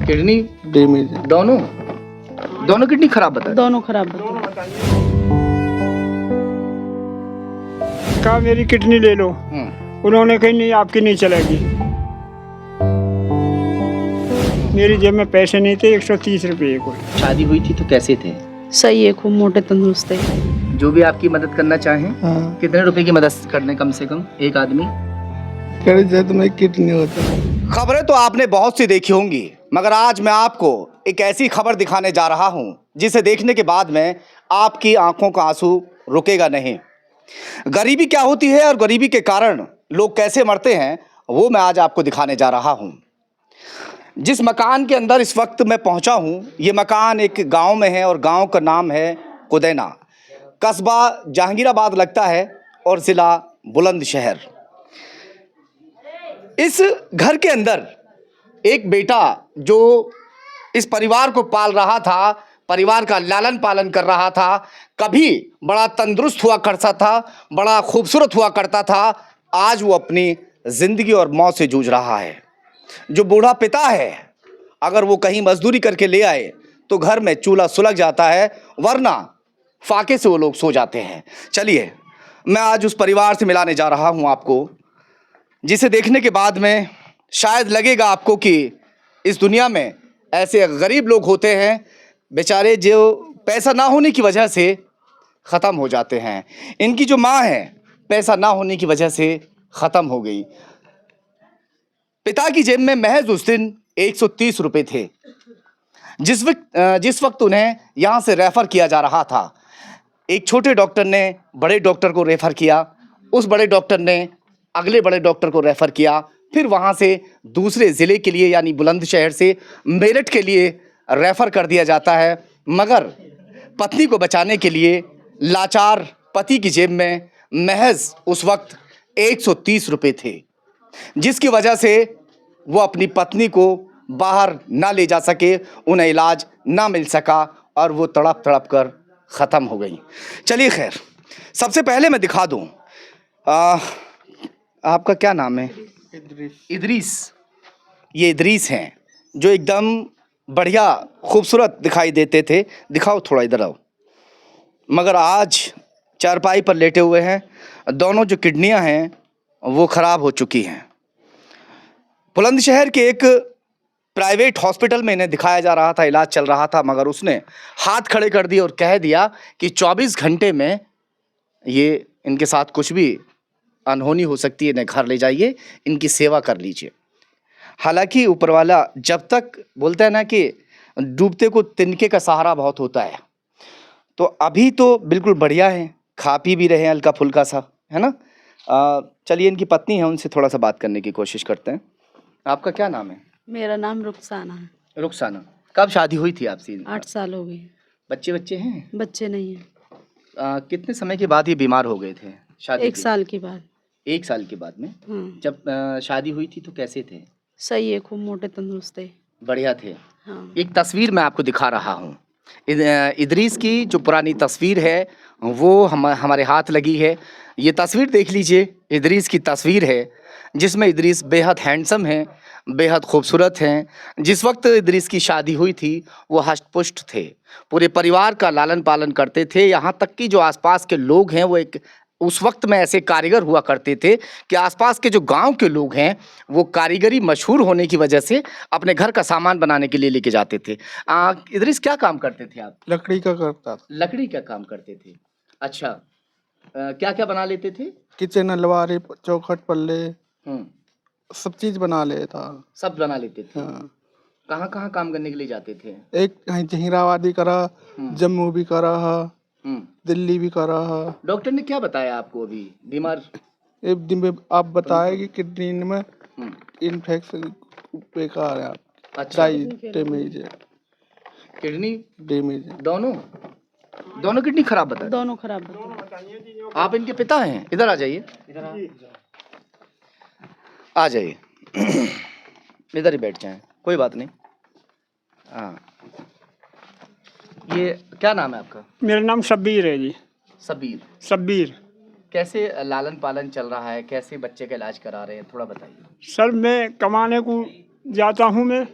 Kidney damage है। दोनों दोनों किडनी खराब बता रहे? दोनों खराब बता। कहा मेरी किडनी ले लो, उन्होंने कही नहीं आपकी नहीं चलेगी। मेरी जेब में पैसे नहीं थे, 130 रुपये कोई। शादी हुई थी तो कैसे थे? सही है, खूब मोटे तंदुरुस्त है। जो भी आपकी मदद करना चाहें, हाँ। कितने रुपए की मदद करने कम से कम एक आदमी? तो मैं किडनी होता। खबरें तो आपने बहुत सी देखी होंगी, मगर आज मैं आपको एक ऐसी खबर दिखाने जा रहा हूं जिसे देखने के बाद में आपकी आंखों का आंसू रुकेगा नहीं। गरीबी क्या होती है और गरीबी के कारण लोग कैसे मरते हैं, वो मैं आज आपको दिखाने जा रहा हूं। जिस मकान के अंदर इस वक्त मैं पहुंचा हूं, ये मकान एक गांव में है और गांव का नाम है कुदैना। कस्बा जहांगीराबाद लगता है और ज़िला बुलंदशहर। इस घर के अंदर एक बेटा जो इस परिवार को पाल रहा था, परिवार का लालन पालन कर रहा था, कभी बड़ा तंदुरुस्त हुआ करता था, बड़ा खूबसूरत हुआ करता था, आज वो अपनी ज़िंदगी और मौत से जूझ रहा है। जो बूढ़ा पिता है, अगर वो कहीं मजदूरी करके ले आए तो घर में चूल्हा सुलग जाता है, वरना फाके से वो लोग सो जाते हैं। चलिए, मैं आज उस परिवार से मिलाने जा रहा हूँ आपको, जिसे देखने के बाद में शायद लगेगा आपको कि इस दुनिया में ऐसे गरीब लोग होते हैं बेचारे जो पैसा ना होने की वजह से ख़त्म हो जाते हैं। इनकी जो माँ है, पैसा ना होने की वजह से ख़त्म हो गई। पिता की जेब में महज उस दिन 130 रुपये थे। जिस वक्त उन्हें यहाँ से रेफ़र किया जा रहा था, एक छोटे डॉक्टर ने बड़े डॉक्टर को रेफ़र किया, उस बड़े डॉक्टर ने अगले बड़े डॉक्टर को रेफ़र किया, फिर वहाँ से दूसरे ज़िले के लिए यानी बुलंदशहर से मेरठ के लिए रेफ़र कर दिया जाता है। मगर पत्नी को बचाने के लिए लाचार पति की जेब में महज उस वक्त 130 रुपये थे, जिसकी वजह से वो अपनी पत्नी को बाहर ना ले जा सके, उन्हें इलाज ना मिल सका और वो तड़प तड़प कर ख़त्म हो गई। चलिए खैर, सबसे पहले मैं दिखा दूँ, आपका क्या नाम है? इदरीस। ये इदरीस हैं जो एकदम बढ़िया खूबसूरत दिखाई देते थे। दिखाओ, थोड़ा इधर आओ। मगर आज चारपाई पर लेटे हुए हैं। दोनों जो किडनियां हैं वो ख़राब हो चुकी हैं। बुलंदशहर के एक प्राइवेट हॉस्पिटल में इन्हें दिखाया जा रहा था, इलाज चल रहा था, मगर उसने हाथ खड़े कर दिए और कह दिया कि 24 घंटे में ये इनके साथ कुछ भी अनहोनी हो सकती है, इन्हें घर ले जाइए, इनकी सेवा कर लीजिए। हालांकि ऊपर वाला जब तक बोलता है ना कि डूबते को तिनके का सहारा बहुत होता है, तो अभी तो बिल्कुल बढ़िया है, खा पी भी रहे हैं हल्का फुल्का सा, है ना। चलिए, इनकी पत्नी है, उनसे थोड़ा सा बात करने की कोशिश करते हैं। आपका क्या नाम है? मेरा नाम रुखसाना है। रुखसाना। कब शादी हुई थी आपसी? 8 साल हो गए। बच्चे हैं? बच्चे नहीं हैं। कितने समय के बाद ये बीमार हो गए थे? शादी 1 साल के बाद। 1 साल के बाद में? जब शादी हुई थी तो कैसे थे? सही है, खूब मोटे तंदुरुस्त है। बढ़िया थे। हाँ। एक तस्वीर मैं आपको दिखा रहा हूँ। इदरीस की जो पुरानी तस्वीर है वो हमारे हाथ लगी है। ये तस्वीर देख लीजिए, इदरीस की तस्वीर है जिसमें इदरीस बेहद हैंडसम हैं, बेहद खूबसूरत हैं। जिस वक्त इदरीस की शादी हुई थी वो हष्ट-पुष्ट थे, पूरे परिवार का लालन पालन करते थे। यहाँ तक कि जो आसपास के लोग हैं वो एक उस वक्त में ऐसे कारीगर हुआ करते थे कि आसपास के जो गांव के लोग हैं वो कारीगरी मशहूर होने की वजह से अपने घर का सामान बनाने के लिए लेके जाते थे। इदरीस क्या काम करते थे आप? लकड़ी का करता था। लकड़ी का काम करते थे। अच्छा, क्या क्या बना लेते थे? किचन, अलमारी, चौखट, पल्ले, हम्म, सब चीज बना लेता। सब बना लेते थे। हाँ। कहाँ कहाँ काम करने के लिए जाते थे? एक कहीं जहीराबादी करा, जम्मू भी करा है, दिल्ली भी करा है। डॉक्टर ने क्या बताया आपको? अभी बीमार एक दिन में आप बताए कि किडनी में इन्फेक्शन बेकार है। अच्छा, डैमेज है। किडनी डैमेज है। दोनों किडनी खराब बता? दोनों खराब बता। आप इनके पिता हैं? इधर आ जाइए, आ जाइए। इधर ही बैठ जाएं, कोई बात नहीं। हाँ, ये क्या नाम है आपका? मेरा नाम शब्बीर है जी। शब्बीर। कैसे लालन पालन चल रहा है, कैसे बच्चे का इलाज करा रहे हैं, थोड़ा बताइए। सर, मैं कमाने को जाता हूँ, मैं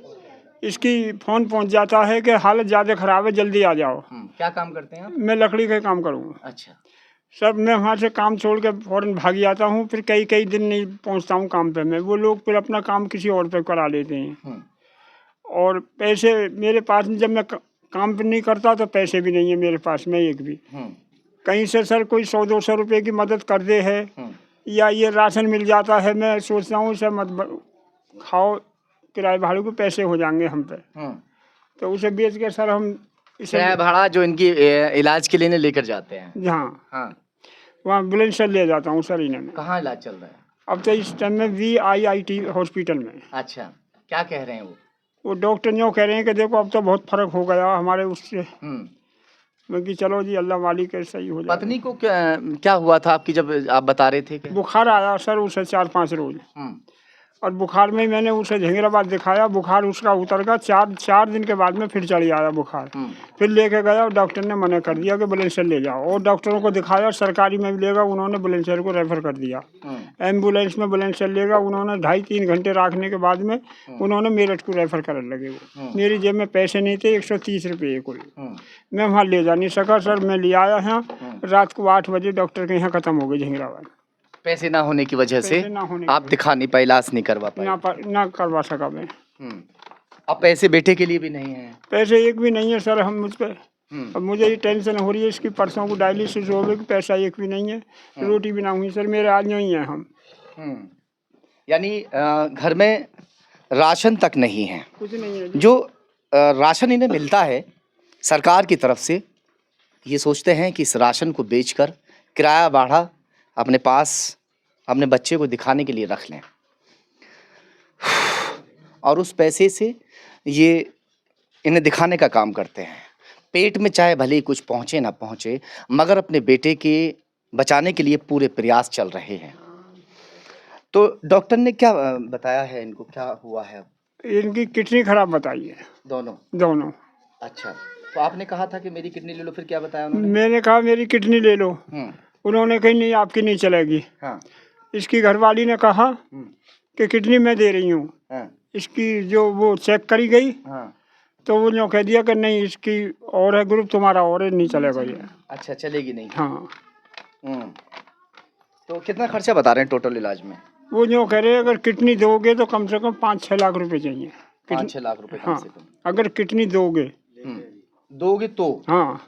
इसकी फ़ोन पहुंच जाता है कि हालत ज़्यादा ख़राब है, जल्दी आ जाओ। क्या काम करते हैं आप? मैं लकड़ी का काम करूँगा अच्छा। सर। मैं वहाँ से काम छोड़ के फ़ौरन भाग जाता हूँ, फिर कई कई दिन नहीं पहुँचता हूँ काम पे मैं। वो लोग फिर अपना काम किसी और पे करा लेते हैं। और पैसे मेरे पास जब मैं काम पे नहीं करता तो पैसे भी नहीं है मेरे पास में एक भी। कहीं से सर कोई 100-200 रुपये की मदद कर दे है या ये राशन मिल जाता है, मैं सोचता हूँ सर मत खाओ, किराए भाड़े के पैसे हो जाएंगे हम पे, तो उसे बेच के सर हम इसे किराया भाड़ा जो इनकी इलाज के लिए इन्हें लेकर जाते हैं। जहाँ हाँ। वहाँ बुलंदशहर ले जाता हूँ सर इन्हें मैं। कहाँ इलाज चल रहा है? अब तो इस टाइम में VIIT हॉस्पिटल में। अच्छा, क्या कह रहे हैं वो डॉक्टर यूँ कह रहे हैं कि देखो अब तो बहुत फर्क हो गया हमारे उससे। मैं कि चलो जी अल्लाह वाली के सही हो जाए। पत्नी को क्या हुआ था आपकी जब आप बता रहे थे कि? बुखार आया सर उसे 4-5 रोज, और बुखार में मैंने उसे झिंगराबाद दिखाया, बुखार उसका उतर गया। 4 दिन के बाद में फिर चढ़ आया बुखार। फिर लेके गया और डॉक्टर ने मना कर दिया कि बुलंदशहर ले जाओ, और डॉक्टरों को दिखाया सरकारी में भी लेगा, उन्होंने बुलंदशहर को रेफर कर दिया। एम्बुलेंस में बुलंदशहर लेगा, उन्होंने 2.5-3 घंटे रखने के बाद में उन्होंने मेरठ को रेफर करने लगे। वो मेरी जेब में पैसे नहीं थे, 130 रुपये कुल। मैं वहाँ ले जा नहीं सका सर। मैं ले आया यहाँ रात को 8 बजे, डॉक्टर के यहाँ ख़त्म हो गई झिंगराबाद। पैसे ना होने की वजह से आप दिखा नहीं पाए, इलाज नहीं करवा पाए? ना करवा सका मैं। अब पैसे बेटे के लिए भी नहीं है? पैसे एक भी नहीं है सर हम मुझ पे। अब मुझे ये टेंशन हो रही है इसकी, परसों को डायलिसिस हो गई, पैसा एक भी नहीं है, रोटी भी ना हुई सर। मेरे आज ही हैं हम। यानी घर में राशन तक नहीं है? कुछ नहीं है। जो राशन इन्हें मिलता है सरकार की तरफ से, ये सोचते हैं कि इस राशन को बेचकर किराया भाड़ा अपने पास अपने बच्चे को दिखाने के लिए रख लें, और उस पैसे से ये इन्हें दिखाने का काम करते हैं। पेट में चाहे भले ही कुछ पहुँचे ना पहुँचे, मगर अपने बेटे के बचाने के लिए पूरे प्रयास चल रहे हैं। तो डॉक्टर ने क्या बताया है इनको, क्या हुआ है? इनकी किडनी खराब बताई है। दोनों। अच्छा, तो आपने कहा था कि मेरी किडनी ले लो, फिर क्या बताया उन्होंने? मैंने कहा मेरी किडनी ले लो, उन्होंने कही नहीं आपकी नहीं चलेगी। इसकी घरवाली ने कहा कि किडनी मैं दे रही हूँ। इसकी जो वो चेक करी गई तो वो यूँ कह दिया कि नहीं इसकी और है ग्रुप, तुम्हारा और है, नहीं चलेगा ये। अच्छा, चलेगी नहीं? हाँ। तो कितना खर्चा बता रहे हैं टोटल इलाज में? वो यूँ कह रहे हैं अगर किडनी दोगे तो कम से कम 5-6 लाख रुपए चाहिए। 5-6 लाख रुपए कम से कम? अगर किडनी दोगे तो? हाँ।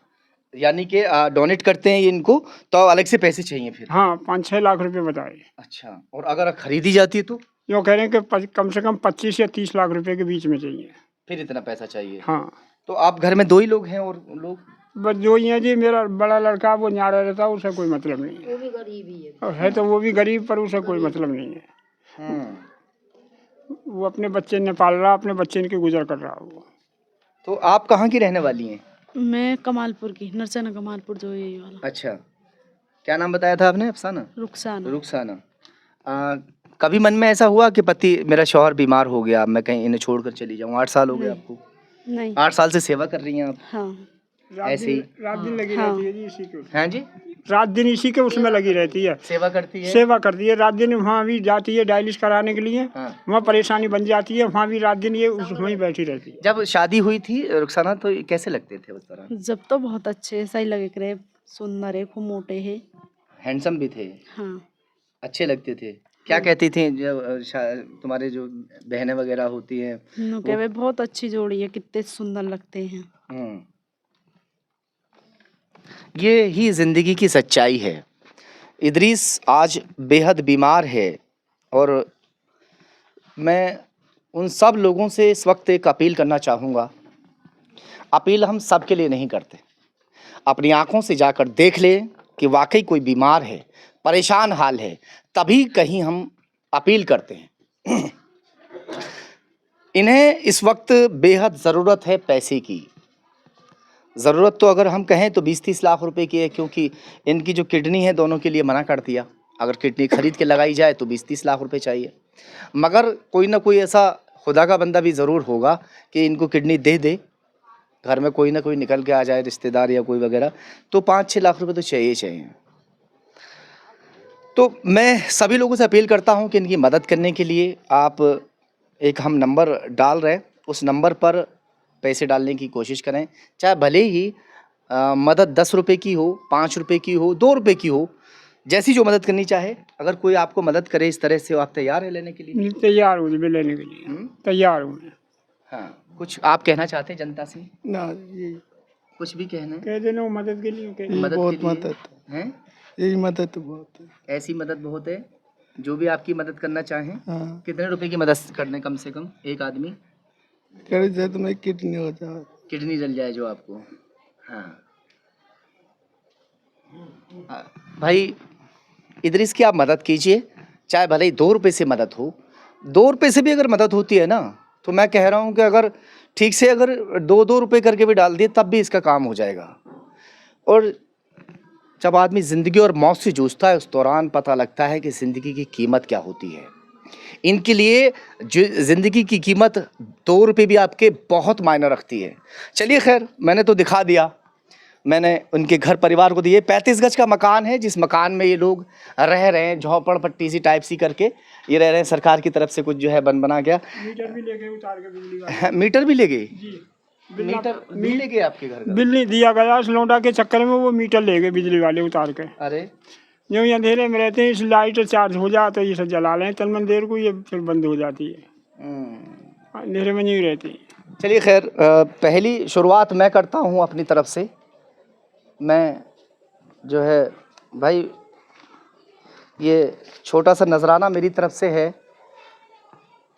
यानी कि डोनेट करते हैं इनको तो अलग से पैसे चाहिए फिर? हाँ, 5-6 लाख रुपए बताए। अच्छा, और अगर खरीदी जाती है तो? यूँ कह रहे हैं कि कम से कम 25 या 30 लाख रुपए के बीच में चाहिए। फिर इतना पैसा चाहिए? हाँ। तो आप घर में 2 ही लोग हैं और लोग? बस 2 ही हैं जी। मेरा बड़ा लड़का वो न्यारा रहता है, उसे कोई मतलब नहीं है। वो भी गरीब ही है तो वो भी गरीब, पर उसे कोई मतलब नहीं है। वो अपने बच्चे ने पाल रहा, अपने बच्चे इनके गुजर कर रहा वो। तो आप कहाँ की रहने वाली हैं? मैं कमालपुर की, नरसना कमालपुर जो यही वाला। अच्छा, क्या नाम बताया था आपने? अफसाना? रुखसाना। कभी मन में ऐसा हुआ कि पति मेरा शौहर बीमार हो गया, मैं कहीं इन्हें छोड़कर चली जाऊँ? 8 साल हो गए आपको? नहीं। 8 साल से सेवा कर रही हैं आप? हाँ। ऐसे ही रात दिन लगी रहती है जी इसी के। हाँ जी, रात दिन इसी के उसमें लगी रहती है, सेवा करती है। सेवा करती है रात दिन। वहाँ भी जाती है डायलिसिस कराने के लिए। वहाँ परेशानी बन जाती है, वहाँ भी रात दिन ये उसमें ही बैठी रहती है। जब शादी हुई थी रुखसाना तो कैसे लगते थे उस तरह? जब तो बहुत अच्छे, ऐसा ही लगे रहे, सुंदर है, खूब मोटे है, हैंडसम भी थे? हाँ। अच्छे लगते थे। क्या कहती थी जब तुम्हारे जो बहनें वगैरह होती हैं? वे बहुत अच्छी जोड़ी है, कितने सुंदर लगते हैं। ये ही जिंदगी की सच्चाई है। इदरीस आज बेहद बीमार है, और मैं उन सब लोगों से इस वक्त एक अपील करना चाहूँगा। अपील हम सब के लिए नहीं करते, अपनी आंखों से जाकर देख ले कि वाकई कोई बीमार है, परेशान हाल है, तभी कहीं हम अपील करते हैं। इन्हें इस वक्त बेहद ज़रूरत है पैसे की। ज़रूरत तो अगर हम कहें तो 20-30 लाख रुपए की है, क्योंकि इनकी जो किडनी है दोनों के लिए मना कर दिया। अगर किडनी खरीद के लगाई जाए तो 20-30 लाख रुपए चाहिए, मगर कोई ना कोई ऐसा खुदा का बंदा भी ज़रूर होगा कि इनको किडनी दे दे। घर में कोई ना कोई निकल के आ जाए, रिश्तेदार या कोई वगैरह, तो 5-6 लाख रुपए तो चाहिए। तो मैं सभी लोगों से अपील करता हूं कि इनकी मदद करने के लिए आप एक हम नंबर डाल रहे हैं, उस नंबर पर पैसे डालने की कोशिश करें, चाहे भले ही मदद 10 रुपए की हो, 5 रुपए की हो, 2 रुपए की हो, जैसी जो मदद करनी चाहे। अगर कोई आपको मदद करे इस तरह से, आप तैयार है लेने के लिए? तैयार हूँ जी लेने के लिए, तैयार हूँ। हाँ, कुछ आप कहना चाहते हैं जनता से? ना ये कुछ भी कहना है? कह देना मदद के लिए ये मदद बहुत के लिए मदद हैं? यही मदद बहुत है। ऐसी मदद बहुत है, जो भी आपकी मदद करना चाहें। हाँ कितने रुपए की मदद करने कम से कम एक आदमी? करे जाए तो मैं किडनी हो जाए। किडनी जल जाए जो आपको। हाँ भाई इदरीस की आप मदद कीजिए, चाहे भले ही 2 रुपए से मदद हो। 2 रुपए से भी अगर मदद होती है ना, तो मैं कह रहा हूँ कि अगर ठीक से अगर 2-2 रुपए करके भी डाल दिए तब भी इसका काम हो जाएगा। और जब आदमी ज़िंदगी और मौत से जूझता है, उस दौरान पता लगता है कि ज़िंदगी की कीमत क्या होती है। इनके लिए जो ज़िंदगी की कीमत 2 रुपए भी आपके बहुत मायने रखती है। चलिए खैर, मैंने तो दिखा दिया, मैंने उनके घर परिवार को दिए। 35 गज का मकान है, जिस मकान में ये लोग रह रहे हैं, झोपड़ पट्टी सी टाइप सी करके ये रह रहे हैं। सरकार की तरफ से कुछ जो है बना गया। मीटर भी ले गए उतार के बिजली वाले मीटर भी ले गए? जी। मीटर भी ले गए आपके घर का? बिल नहीं दिया गया उस लौंडा के चक्कर में, वो मीटर ले गए बिजली वाले उतार के। अरे जो ये अंधेरे में रहते हैं, इस लाइट चार्ज हो जाए तो ये सब जला लें तलमन देर को, ये फिर बंद हो जाती है, अंधेरे में नहीं रहती। चलिए खैर, पहली शुरुआत मैं करता हूँ अपनी तरफ से। मैं जो है भाई, ये छोटा सा नजराना मेरी तरफ से है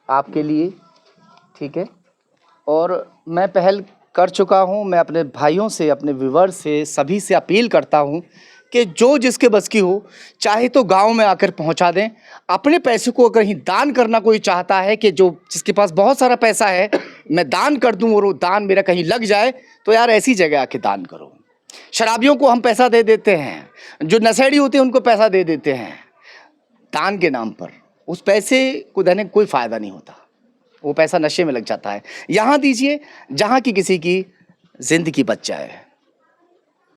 आपके लिए, ठीक है? और मैं पहल कर चुका हूँ। मैं अपने भाइयों से, अपने व्यूअर्स से, सभी से अपील करता हूँ कि जो जिसके बस की हो, चाहे तो गांव में आकर पहुंचा दें। अपने पैसे को अगर कहीं दान करना कोई चाहता है कि जो जिसके पास बहुत सारा पैसा है मैं दान कर दूं और वो दान मेरा कहीं लग जाए, तो यार ऐसी जगह आके दान करो। शराबियों को हम पैसा दे देते हैं, जो नशेड़ी होते हैं उनको पैसा दे देते हैं दान के नाम पर। उस पैसे को देने का कोई फ़ायदा नहीं होता, वो पैसा नशे में लग जाता है। यहाँ दीजिए जहाँ की किसी की ज़िंदगी बच जाए।